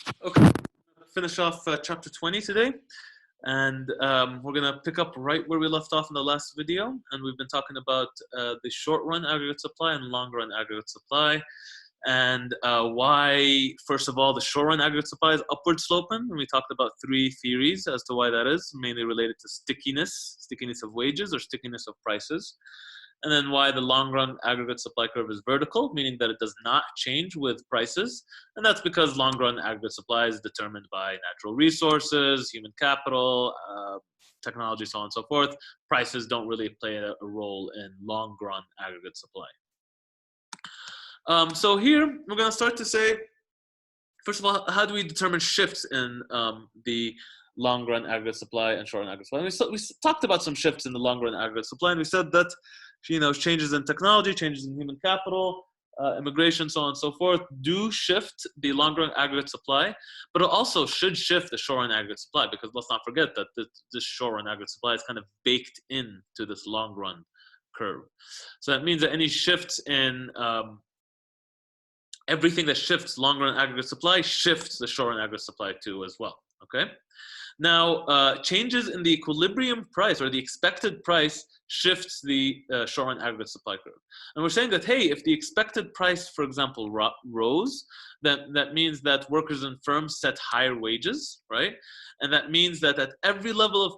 Okay, finish off chapter 20 today, and we're gonna pick up right where we left off in the last video. And we've been talking about the short-run aggregate supply and long-run aggregate supply, and why, first of all, the short-run aggregate supply is upward sloping. And we talked about three theories as to why that is, mainly related to stickiness of wages or stickiness of prices. And then why the long-run aggregate supply curve is vertical, meaning that it does not change with prices. And that's because long-run aggregate supply is determined by natural resources, human capital, technology, so on and so forth. Prices don't really play a role in long-run aggregate supply. So here, we're going to start to say, first of all, how do we determine shifts in the long-run aggregate supply and short-run aggregate supply? And we talked about some shifts in the long-run aggregate supply, and we said that changes in technology, changes in human capital, immigration, so on and so forth, do shift the long-run aggregate supply, but it also should shift the short-run aggregate supply, because let's not forget that this short-run aggregate supply is kind of baked into this long-run curve. So that means that any shifts in everything that shifts long-run aggregate supply shifts the short-run aggregate supply too as well, okay? Now, changes in the equilibrium price or the expected price shifts the short-run aggregate supply curve. And we're saying that, hey, if the expected price, for example, rose, that means that workers and firms set higher wages, right? And that means that at every level of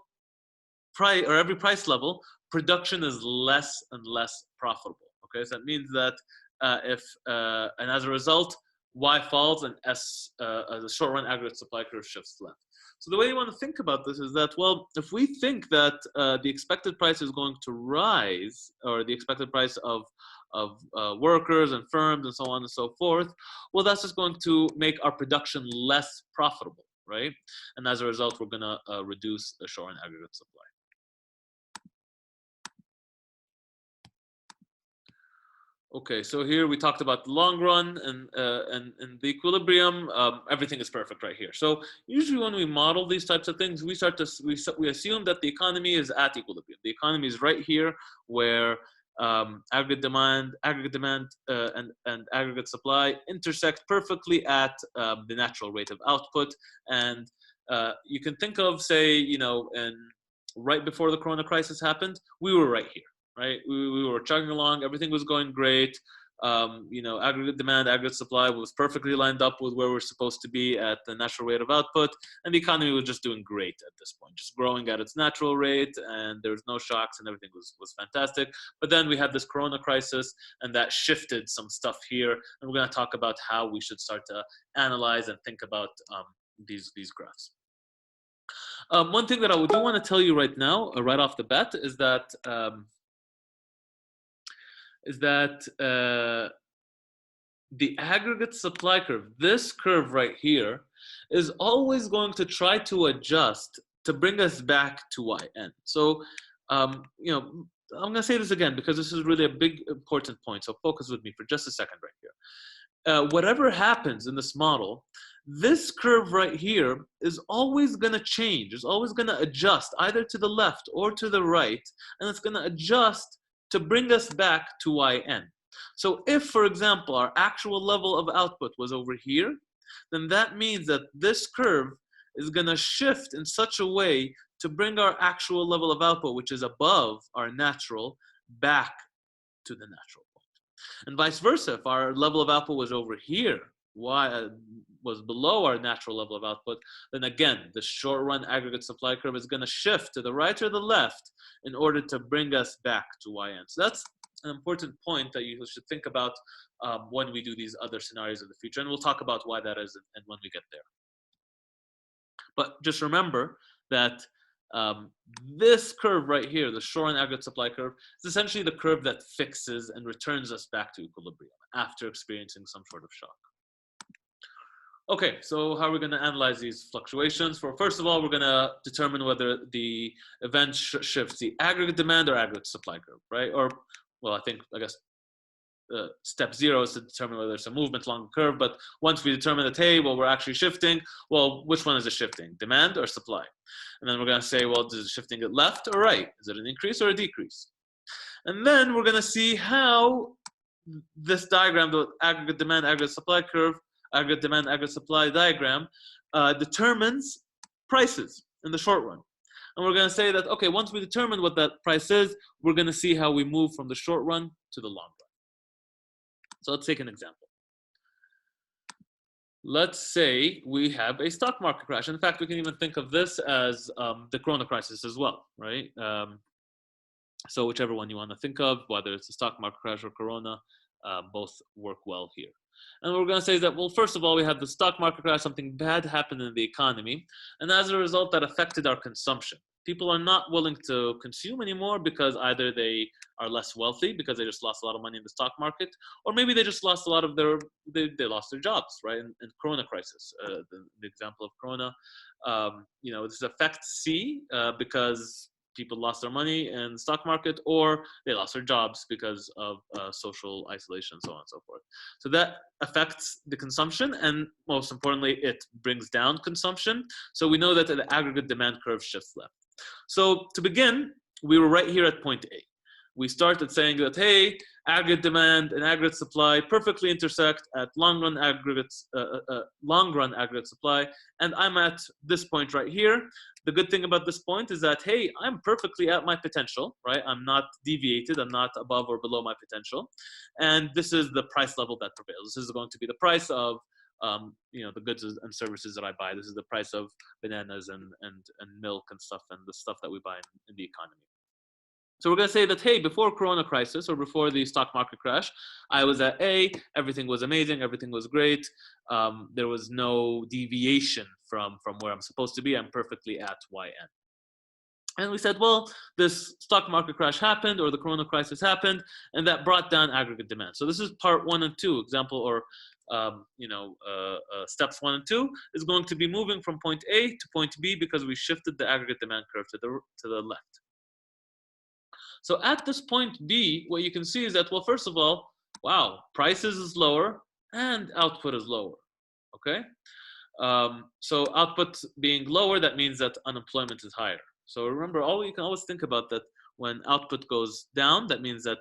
price or every price level, production is less and less profitable, okay? So that means that and as a result, Y falls and the short-run aggregate supply curve shifts left. So the way you want to think about this is that, well, if we think that the expected price is going to rise, or the expected price of workers and firms and so on and so forth, well, that's just going to make our production less profitable, right? And as a result, we're going to reduce the short-run aggregate supply. Okay, so here we talked about the long run and the equilibrium. Everything is perfect right here. So usually when we model these types of things, we assume that the economy is at equilibrium. The economy is right here where aggregate demand and aggregate supply intersect perfectly at the natural rate of output. And you can think of, say, and right before the Corona crisis happened, we were right here. Right, we were chugging along. Everything was going great. Aggregate demand, aggregate supply was perfectly lined up with where we're supposed to be at the natural rate of output, and the economy was just doing great at this point, just growing at its natural rate, and there was no shocks, and everything was fantastic. But then we had this Corona crisis, and that shifted some stuff here, and we're going to talk about how we should start to analyze and think about these graphs. One thing that I do want to tell you right now, right off the bat, is that the aggregate supply curve, this curve right here, is always going to try to adjust to bring us back to Yn. So, I'm going to say this again because this is really a big, important point. So focus with me for just a second right here. Whatever happens in this model, this curve right here is always going to change. It's always going to adjust either to the left or to the right, and it's going to adjust to bring us back to Yn. So if, for example, our actual level of output was over here, then that means that this curve is going to shift in such a way to bring our actual level of output, which is above our natural, back to the natural point. And vice versa, if our level of output was over here, was below our natural level of output, then again, the short-run aggregate supply curve is going to shift to the right or the left in order to bring us back to Yn. So that's an important point that you should think about when we do these other scenarios in the future, and we'll talk about why that is and when we get there. But just remember that this curve right here, the short-run aggregate supply curve, is essentially the curve that fixes and returns us back to equilibrium after experiencing some sort of shock. Okay, so how are we going to analyze these fluctuations? First of all, we're going to determine whether the event shifts the aggregate demand or aggregate supply curve, right? Or, well, I guess step 0 is to determine whether there's a movement along the curve. But once we determine that, hey, well, we're actually shifting, well, which one is it shifting, demand or supply? And then we're going to say, well, is it shifting it left or right? Is it an increase or a decrease? And then we're going to see how this diagram, the aggregate demand, aggregate supply curve, aggregate demand, aggregate supply diagram, determines prices in the short run. And we're going to say that, okay, once we determine what that price is, we're going to see how we move from the short run to the long run. So let's take an example. Let's say we have a stock market crash. In fact, we can even think of this as the Corona crisis as well, right? So whichever one you want to think of, whether it's the stock market crash or Corona, both work well here. And what we're going to say is that, well, first of all, we have the stock market crash, something bad happened in the economy, and as a result, that affected our consumption. People are not willing to consume anymore because either they are less wealthy because they just lost a lot of money in the stock market, or maybe they just lost a lot of they lost their jobs, right? In Corona crisis, the example of Corona, this affects C because people lost their money in the stock market, or they lost their jobs because of social isolation, so on and so forth. So that affects the consumption, and most importantly, it brings down consumption. So we know that the aggregate demand curve shifts left. So to begin, we were right here at point A. We started saying that, hey, aggregate demand and aggregate supply perfectly intersect at long run aggregate supply, and I'm at this point right here. The good thing about this point is that, hey, I'm perfectly at my potential, right? I'm not deviated, I'm not above or below my potential, and this is the price level that prevails. This is going to be the price of the goods and services that I buy. This is the price of bananas and milk and stuff, and the stuff that we buy in the economy. So we're going to say that, hey, before Corona crisis or before the stock market crash, I was at A, everything was amazing, everything was great. There was no deviation from where I'm supposed to be. I'm perfectly at YN. And we said, well, this stock market crash happened, or the Corona crisis happened, and that brought down aggregate demand. So this is part 1 and 2, example, or steps 1 and 2 is going to be moving from point A to point B because we shifted the aggregate demand curve to the left. So at this point B, what you can see is that, well, first of all, wow, prices is lower and output is lower, okay? So output being lower, that means that unemployment is higher. So remember, you can always think about that when output goes down, that means that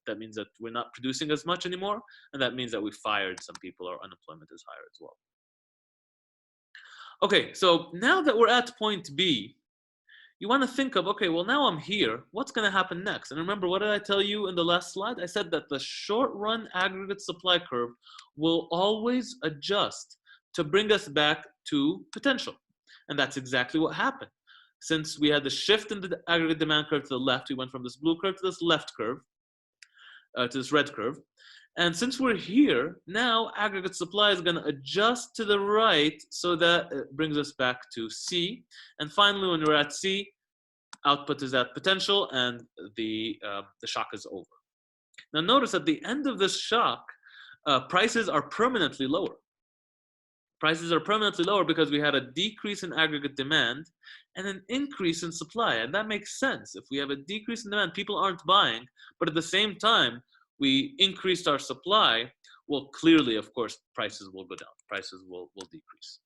that means that we're not producing as much anymore, and that means that we fired some people, or unemployment is higher as well. Okay, so now that we're at point B, you want to think of, okay, well, now I'm here. What's going to happen next? And remember, what did I tell you in the last slide? I said that the short-run aggregate supply curve will always adjust to bring us back to potential. And that's exactly what happened. Since we had the shift in the aggregate demand curve to the left, we went from this blue curve to this left curve, to this red curve. And since we're here, now aggregate supply is going to adjust to the right so that it brings us back to C. And finally, when we're at C, output is at potential and the shock is over. Now notice at the end of this shock, prices are permanently lower. Prices are permanently lower because we had a decrease in aggregate demand and an increase in supply. And that makes sense. If we have a decrease in demand, people aren't buying, but at the same time, we increased our supply, well, clearly, of course, prices will go down. Prices will decrease.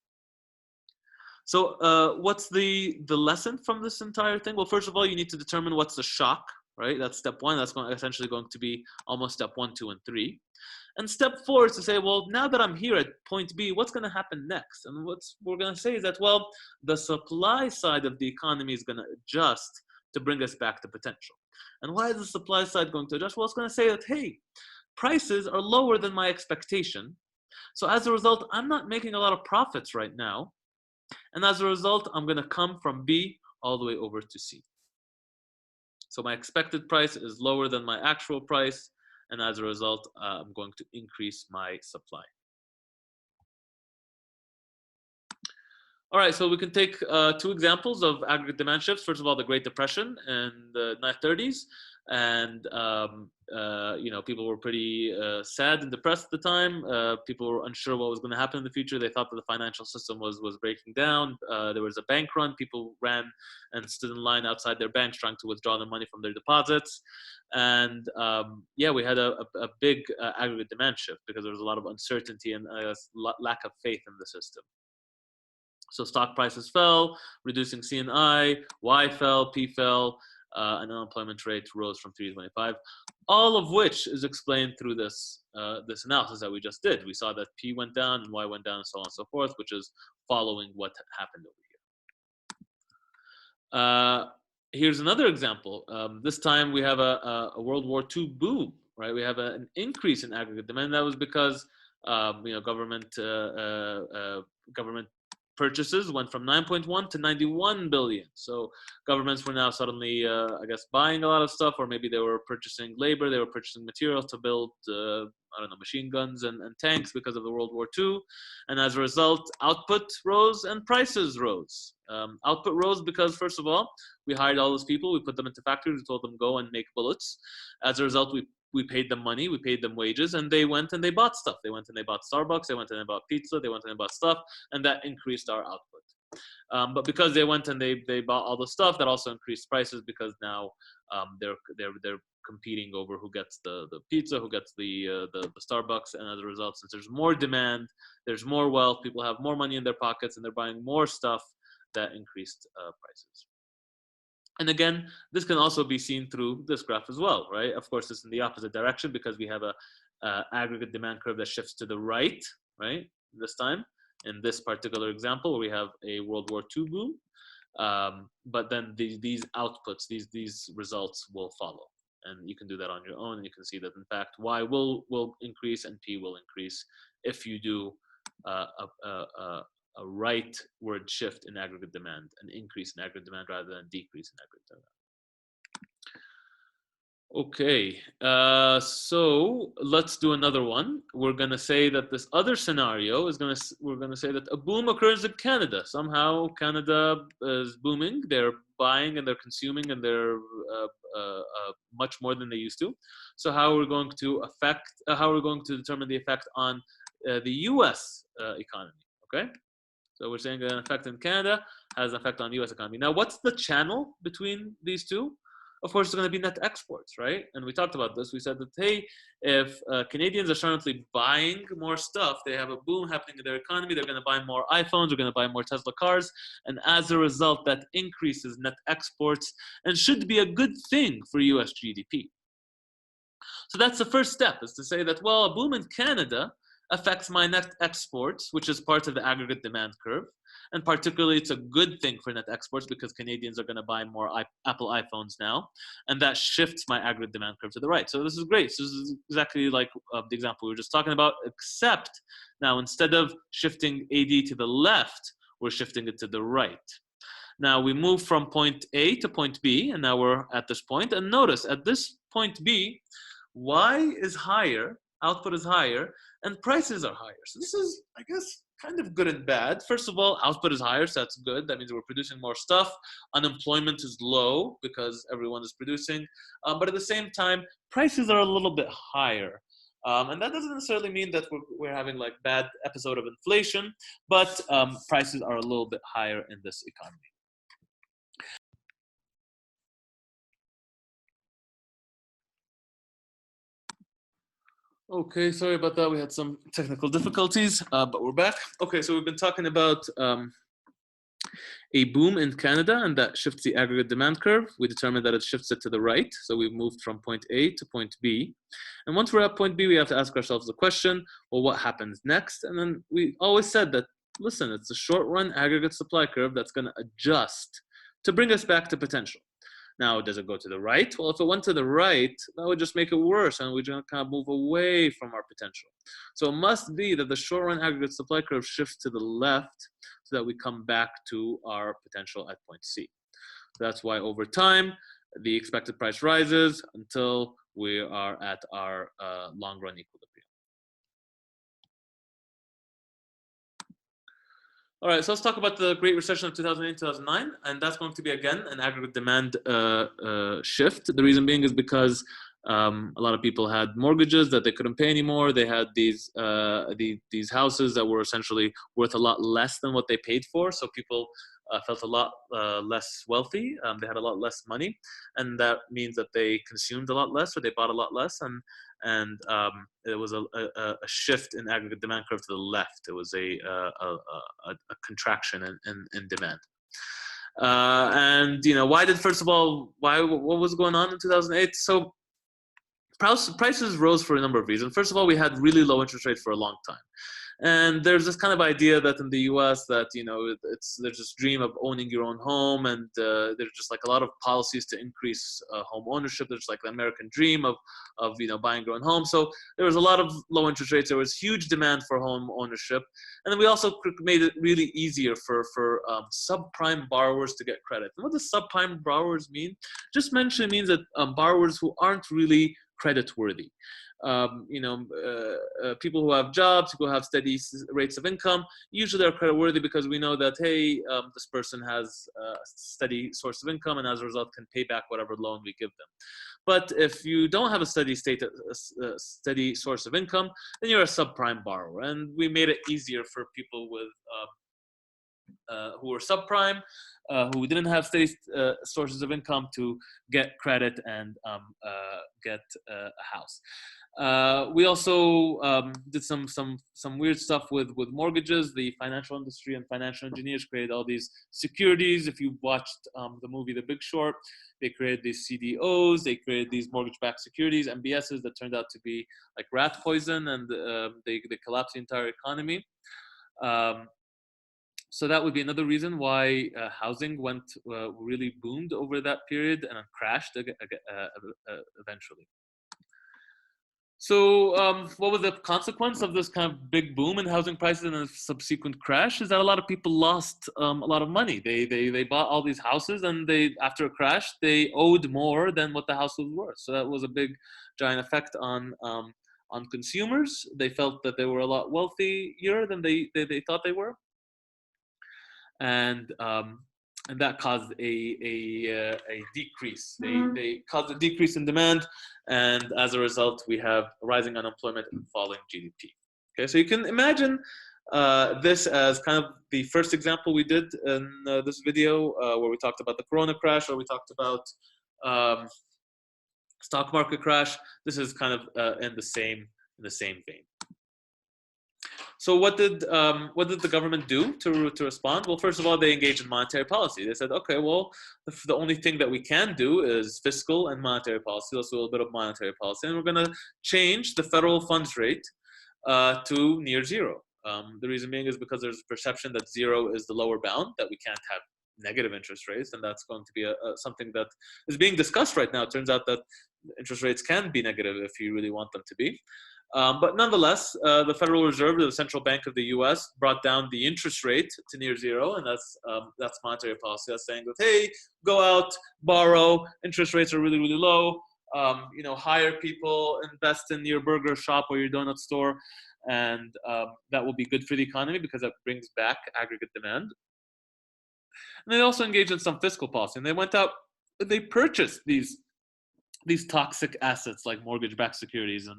So what's the lesson from this entire thing? Well, first of all, you need to determine what's the shock, right? That's step 1. That's essentially going to be almost step 1, 2, and 3. And step 4 is to say, well, now that I'm here at point B, what's going to happen next? And what we're going to say is that, well, the supply side of the economy is going to adjust to bring us back to potential. And why is the supply side going to adjust? Well, it's going to say that, hey, prices are lower than my expectation. So as a result, I'm not making a lot of profits right now. And as a result, I'm going to come from B all the way over to C. So my expected price is lower than my actual price. And as a result, I'm going to increase my supply. All right, so we can take 2 examples of aggregate demand shifts. First of all, the Great Depression in the 1930s. And people were pretty sad and depressed at the time. People were unsure what was going to happen in the future. They thought that the financial system was breaking down. There was a bank run. People ran and stood in line outside their banks trying to withdraw their money from their deposits. And we had a big aggregate demand shift because there was a lot of uncertainty and lack of faith in the system. So stock prices fell, reducing C and I, Y fell, P fell. and unemployment rate rose from 3 to 25. All of which is explained through this this analysis that we just did. We saw that P went down and Y went down and so on and so forth, which is following what happened over here. Here's another example. This time we have a World War II boom, right? We have an increase in aggregate demand. That was because government purchases went from 9.1 to 91 billion. So governments were now suddenly, I guess, buying a lot of stuff, or maybe they were purchasing labor, they were purchasing materials to build, I don't know, machine guns and tanks because of the World War II. And as a result, output rose and prices rose. Output rose because, first of all, we hired all those people, we put them into factories, we told them go and make bullets. As a result, we paid them money, we paid them wages, and they went and they bought stuff. They went and they bought Starbucks, they went and they bought pizza, they went and they bought stuff, and that increased our output. But because they went and they bought all the stuff, that also increased prices because now they're competing over who gets the pizza, who gets the Starbucks, and as a result, since there's more demand, there's more wealth, people have more money in their pockets, and they're buying more stuff, that increased prices. And again, this can also be seen through this graph as well, right? Of course, it's in the opposite direction because we have a aggregate demand curve that shifts to the right, right? This time, in this particular example, where we have a World War II boom, but then these outputs, these results will follow, and you can do that on your own, and you can see that in fact Y will increase and P will increase if you do a rightward shift in aggregate demand, an increase in aggregate demand rather than a decrease in aggregate demand. Okay, so let's do another one. We're gonna say that this other scenario is we're gonna say that a boom occurs in Canada. Somehow Canada is booming. They're buying and they're consuming and they're much more than they used to. So how are we going to determine the effect on the U.S. Economy? Okay. So we're saying an effect in Canada has an effect on the U.S. economy. Now, what's the channel between these two? Of course, it's going to be net exports, right? And we talked about this. We said that, hey, if Canadians are currently buying more stuff, they have a boom happening in their economy, they're going to buy more iPhones, they're going to buy more Tesla cars. And as a result, that increases net exports and should be a good thing for U.S. GDP. So that's the first step, is to say that, well, a boom in Canada affects my net exports, which is part of the aggregate demand curve. And particularly, it's a good thing for net exports because Canadians are going to buy more Apple iPhones now. And that shifts my aggregate demand curve to the right. So this is great. So this is exactly like the example we were just talking about, except now instead of shifting AD to the left, we're shifting it to the right. Now we move from point A to point B, and now we're at this point. And notice at this point B, Y is higher, output is higher, and prices are higher. So this is, I guess, kind of good and bad. First of all, output is higher, so that's good. That means we're producing more stuff. Unemployment is low because everyone is producing. But at the same time, prices are a little bit higher. And that doesn't necessarily mean that we're having like bad episode of inflation, but prices are a little bit higher in this economy. Okay, sorry about that. We had some technical difficulties, but we're back. Okay, so we've been talking about a boom in Canada, and that shifts the aggregate demand curve. We determined that it shifts it to the right, so we've moved from point A to point B. And once we're at point B, we have to ask ourselves the question, well, what happens next? And then we always said that, listen, it's a short-run aggregate supply curve that's going to adjust to bring us back to potential. Now, does it go to the right? Well, if it went to the right, that would just make it worse, and we're going to kind of move away from our potential. So it must be that the short-run aggregate supply curve shifts to the left so that we come back to our potential at point C. So that's why over time, the expected price rises until we are at our long-run equilibrium. All right, so let's talk about the Great Recession of 2008-2009, and that's going to be, again, an aggregate demand shift. The reason being is because a lot of people had mortgages that they couldn't pay anymore. They had these houses that were essentially worth a lot less than what they paid for, so people felt a lot less wealthy. They had a lot less money, and that means that they consumed a lot less, or they bought a lot less, and it was a shift in aggregate demand curve to the left. It was a contraction in demand. And why did, first of all, what was going on in 2008? So prices rose for a number of reasons. First of all, we had really low interest rates for a long time. And there's this kind of idea that in the U.S. that there's this dream of owning your own home, and there's just like a lot of policies to increase home ownership. There's like the American dream of buying your own home. So there was a lot of low interest rates. There was huge demand for home ownership, and then we also made it really easier for subprime borrowers to get credit. And what does subprime borrowers mean? Just mention means that borrowers who aren't really credit worthy. People who have jobs, people who have steady rates of income, usually are credit worthy because we know that, hey, this person has a steady source of income and as a result can pay back whatever loan we give them. But if you don't have a steady source of income, then you're a subprime borrower. And we made it easier for people with who were subprime, who didn't have steady sources of income to get credit and get a house. We also did some weird stuff with mortgages. The financial industry and financial engineers created all these securities. If you watched the movie The Big Short, they created these CDOs. They created these mortgage-backed securities, MBSs, that turned out to be like rat poison, and they collapsed the entire economy. So that would be another reason why housing really boomed over that period and crashed eventually. So what was the consequence of this kind of big boom in housing prices and a subsequent crash? Is that a lot of people lost a lot of money. They bought all these houses, and after a crash they owed more than what the house was worth. So that was a big giant effect on consumers. They felt that they were a lot wealthier than they thought they were. And that caused a decrease. They caused a decrease in demand, and as a result, we have rising unemployment and falling GDP. Okay, so you can imagine this as kind of the first example we did in this video, where we talked about the Corona crash, or we talked about stock market crash. This is kind of in the same vein. So what did the government do to respond? Well, first of all, they engaged in monetary policy. They said, okay, well, the only thing that we can do is fiscal and monetary policy. Let's do a little bit of monetary policy, and we're going to change the federal funds rate to near zero. The reason being is because there's a perception that zero is the lower bound, that we can't have negative interest rates, and that's going to be something that is being discussed right now. It turns out that interest rates can be negative if you really want them to be. But nonetheless, the Federal Reserve, the central bank of the U.S., brought down the interest rate to near zero, and that's monetary policy. That's saying that, hey, go out, borrow, interest rates are really, really low. Hire people, invest in your burger shop or your donut store, and that will be good for the economy because that brings back aggregate demand. And they also engaged in some fiscal policy, and they went out, they purchased these toxic assets like mortgage-backed securities, and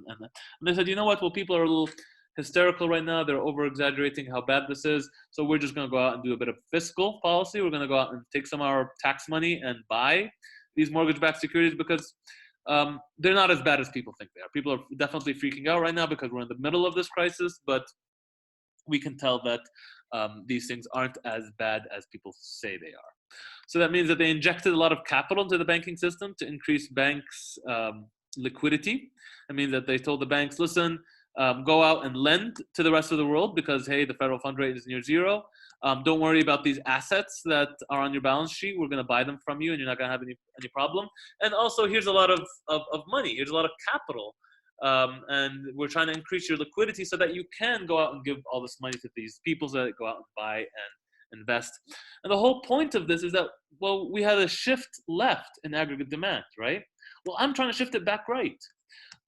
they said, you know what? Well, people are a little hysterical right now. They're over-exaggerating how bad this is. So we're just going to go out and do a bit of fiscal policy. We're going to go out and take some of our tax money and buy these mortgage-backed securities because they're not as bad as people think they are. People are definitely freaking out right now because we're in the middle of this crisis, but we can tell that these things aren't as bad as people say they are. So that means that they injected a lot of capital into the banking system to increase banks' liquidity. That means that they told the banks, listen, go out and lend to the rest of the world because, hey, the federal fund rate is near zero. Don't worry about these assets that are on your balance sheet. We're going to buy them from you, and you're not going to have any problem. And also, here's a lot of money. Here's a lot of capital. And we're trying to increase your liquidity so that you can go out and give all this money to these people so that they go out and buy and invest. And the whole point of this is that, well, we had a shift left in aggregate demand, right? Well, I'm trying to shift it back right.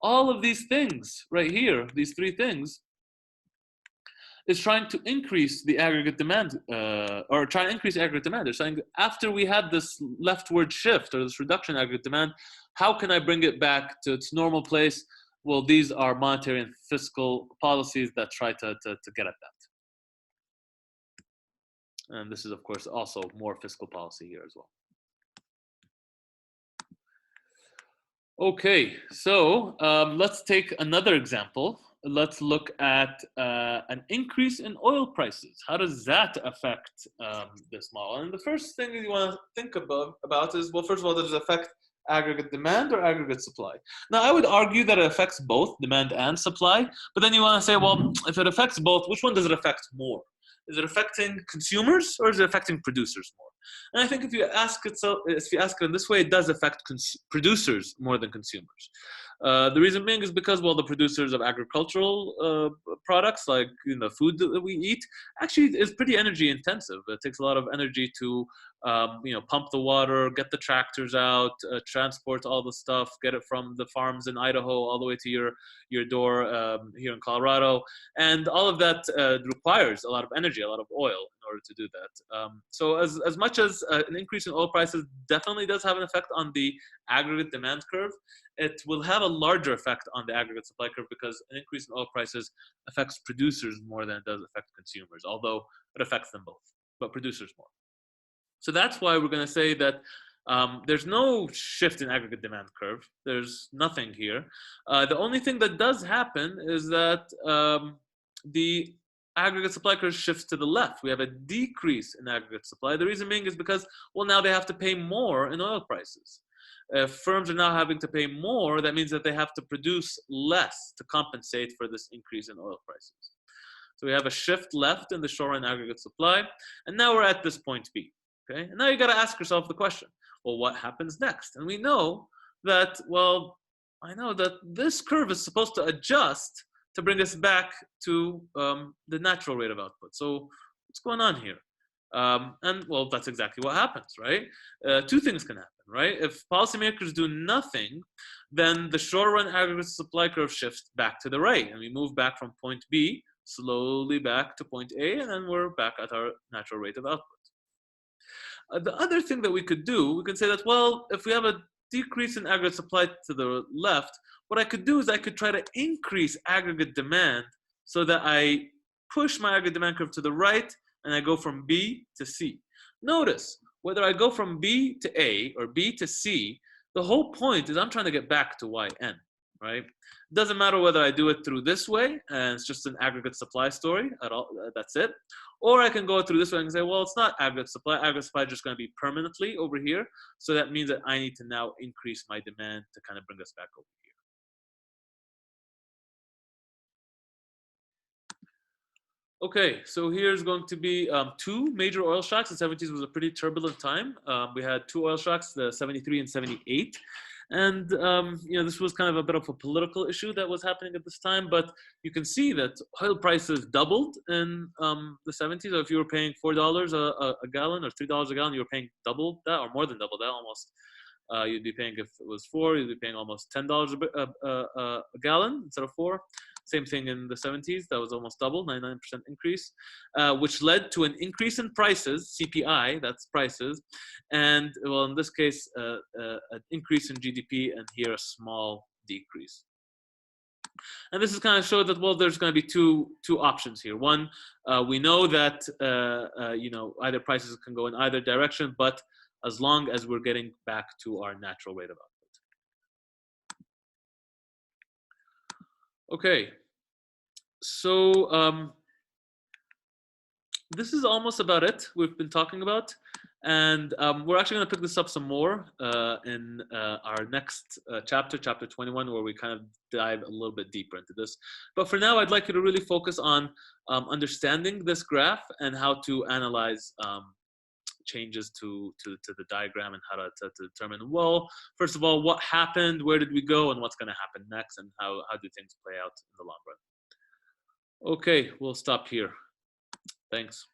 All of these things right here, these three things, is trying to increase the aggregate demand, or trying to increase aggregate demand. They're saying, after we had this leftward shift or this reduction in aggregate demand, how can I bring it back to its normal place? Well, these are monetary and fiscal policies that try to get at that. And this is, of course, also more fiscal policy here as well. Okay, so let's take another example. let's look at an increase in oil prices. How does that affect this model? And the first thing you want to think about is, well, first of all, does it affect aggregate demand or aggregate supply? Now, I would argue that it affects both demand and supply, but then you want to say, well, if it affects both, which one does it affect more? Is it affecting consumers or is it affecting producers more? And I think if you ask it in this way, it does affect producers more than consumers. The reason being is because, well, the producers of agricultural products, like food that we eat, actually is pretty energy intensive. It takes a lot of energy to pump the water, get the tractors out, transport all the stuff, get it from the farms in Idaho all the way to your door here in Colorado, and all of that requires a lot of energy, a lot of oil in order to do that. So as much as an increase in oil prices definitely does have an effect on the aggregate demand curve, it will have a larger effect on the aggregate supply curve because an increase in oil prices affects producers more than it does affect consumers, although it affects them both, but producers more. So that's why we're going to say that there's no shift in aggregate demand curve. There's nothing here. The only thing that does happen is that the aggregate supply curve shifts to the left. We have a decrease in aggregate supply. The reason being is because, well, now they have to pay more in oil prices. If firms are now having to pay more, that means that they have to produce less to compensate for this increase in oil prices. So we have a shift left in the short-run aggregate supply, and now we're at this point B. Okay, and now you got to ask yourself the question: well, what happens next? And we know that, well, I know that this curve is supposed to adjust to bring us back to the natural rate of output. So what's going on here? And well, that's exactly what happens, right? Two things can happen, right? If policymakers do nothing, then the short-run aggregate supply curve shifts back to the right, and we move back from point B slowly back to point A, and then we're back at our natural rate of output. The other thing that we could do, we could say that, well, if we have a decrease in aggregate supply to the left, what I could do is I could try to increase aggregate demand so that I push my aggregate demand curve to the right and I go from B to C. Notice, whether I go from B to A or B to C, the whole point is I'm trying to get back to YN, right? It doesn't matter whether I do it through this way, and it's just an aggregate supply story at all, that's it. Or I can go through this way and say, well, it's not aggregate supply. Aggregate supply is just going to be permanently over here. So that means that I need to now increase my demand to kind of bring us back over here. Okay, so here's going to be two major oil shocks. The 70s was a pretty turbulent time. We had two oil shocks, the 73 and 78. And this was kind of a bit of a political issue that was happening at this time, but you can see that oil prices doubled in the 70s. So if you were paying $4 a gallon or $3 a gallon, you were paying double that or more than double that almost. You'd be paying, if it was $4, you'd be paying almost $10 a gallon instead of $4. Same thing in the 70s, that was almost double, 99% increase, which led to an increase in prices, CPI, that's prices, and well, in this case, an increase in GDP, and here a small decrease. And this is kind of show that, well, there's going to be two options here. One, we know that either prices can go in either direction, but as long as we're getting back to our natural rate of output. Okay, so this is almost about it we've been talking about, and we're actually going to pick this up some more in our next chapter 21, where we kind of dive a little bit deeper into this. But for now, I'd like you to really focus on understanding this graph and how to analyze changes to the diagram and how to determine, well, first of all, what happened, where did we go, and what's going to happen next, and how do things play out in the long run. Okay, we'll stop here. Thanks.